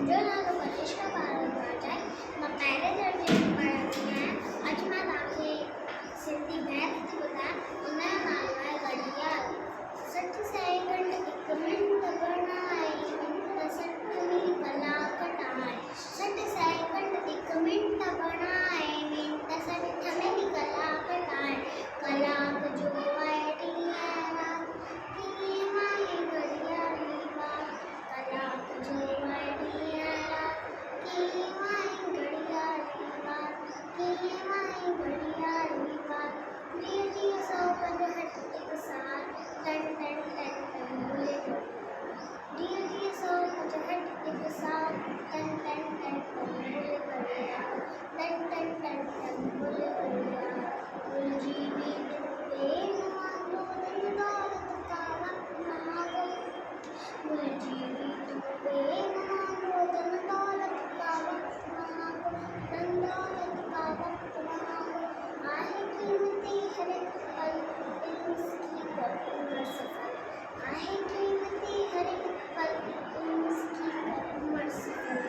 जो नालो प्रतिष्ठा भारद्वाज आहे। मैं पहले दर्जे में पढ़ती हैं। आज मैं तव्हांखे सिंधी मैथ थी ॿुधायां। उनजो नालो आहे घड़ियाल। 60 सेकंड 1 मिनट बणाए, मिनट 60 में कलाक ठाहे। 60 सेकंड 1 मिनट बणाए, मिनट 60 में कलाक ठाहे। कलाक जो आहे टीह रात, कीअं माई घड़ियाली बात। कलाक जो आहे टीह रात, कीअं माई घड़ियाली बात। कीअं माई घड़ियाली बात। 365 एक साल, टन टन टन टन बोले घड़ियाल। 365 एक साल, टन टन टन टन बोले घड़ियाल। टन टन टन टन बोले घड़ियाल। उलझी नींद पे न मांगो, धन दौलत का वक्त मांगो। उलझी नींद पे न मांगो, धन दौलत का वक्त मांगो। धन दौलत का वक्त मांगो। आहे कीमती हर एक पल, इल्म की कर उम्र सफल। आहे कीमती हर एक पल, इल्म की कर उम्र सफल।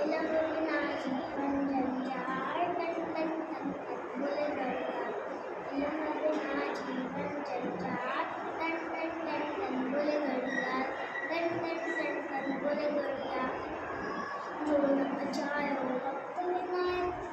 इल्म बिना जीवन जंजाल, टन टन टन टन बोले घड़ियाल। इल्म बिना जीवन जंजाल, टन टन टन टन बोले घड़ियाल। टन टन टन टन बोले घड़ियाल। जो न बचायो वक्त विनायक,